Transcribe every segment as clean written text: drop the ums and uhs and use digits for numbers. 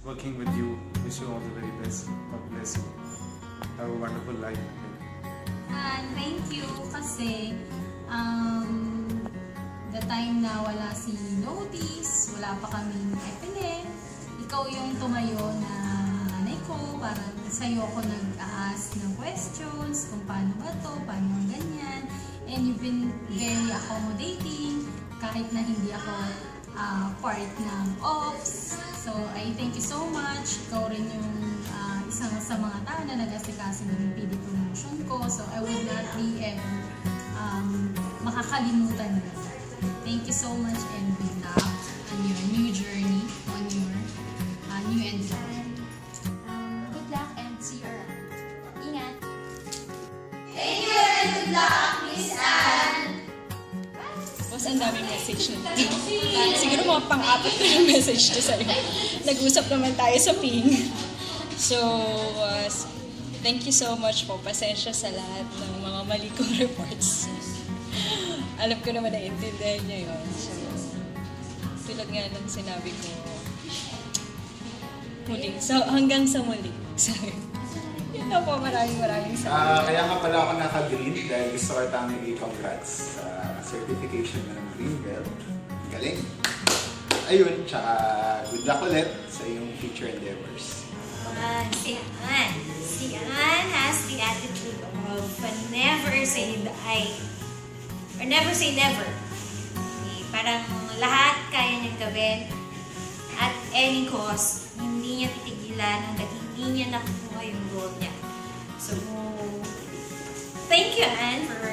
Working with you, wish you all the very best. God bless you. Have a wonderful life. And thank you kasi the time na wala si Notice, wala pa kaming FNN, ikaw yung tumayo na nanay ko, parang sa'yo ako nag-a-ask ng questions kung paano ba to, paano ganyan. And you've been very accommodating kahit na hindi ako part ng ops. So, I thank you so much. Ikaw rin yung isang sa mga tao na nag-asikaso ng PD promotion ko. So, I would not be ever makakalimutan mo. Thank you so much and good luck on your new journey, on your new endeavor. Good luck and see you around. Ingat! Thank you and good luck, Miss Anne! Boss, ang daming message na dito. Siguro mga pang-apat na yung message to sa'yo. Nag-usap naman tayo sa ping. So, thank you so much po. Pasensya sa lahat ng mga mali kong reports. Alam ko naman naiintindihan niyo yun. So, tulad nga ng sinabi ko, muli. So, hanggang sa muli. So, yun na po. Maraming salamat. Kaya nga pala ako naka-green dahil gusto ko tayong i-congrats sa certification na ng Green Belt. Galing! Ayun, tsaka good luck ulit sa iyong future endeavors. Si Anne has the attitude of never say die or never say never. Okay, parang lahat kaya niyang gawin at any cost. Hindi niya titigilan hanggang hindi niya nakukuha yung goal niya. So, thank you Anne for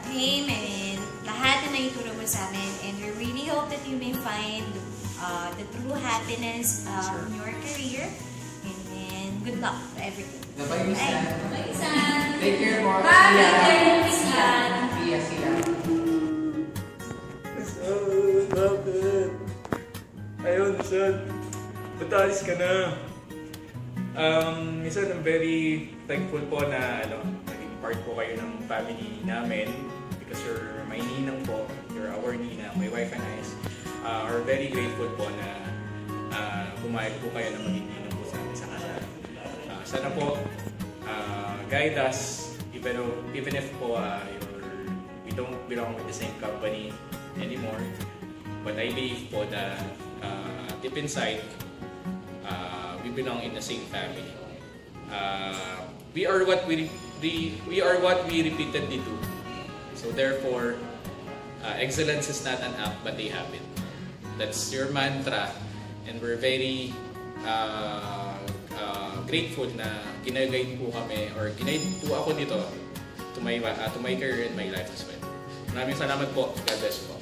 time and lahat na naituro mo sa amin, and we really hope that you may find the true happiness in your career, and good luck to everything. Bye, Miss Anne. Bye, San. Take care more. Happy birthday, Miss Anne. See ya. Bakit? Ayun, son. Ba't alis ka na? Minsan, I'm very thankful po na naging part po kayo ng family namin because you're my ninang po, you're our ninang, my wife and I are very grateful po na pumayag po kayo na maging ninang po sa amin sa kasal. Sana po guide us even if po we don't belong with the same company anymore, but I believe po that deep inside we belong in the same family. We are what we repeatedly do. So therefore, excellence is not an act but a habit. That's your mantra, and we're very grateful na ginaguide po kami or ginaguide po ako dito to my career and my life as well. Maraming salamat po. God bless po.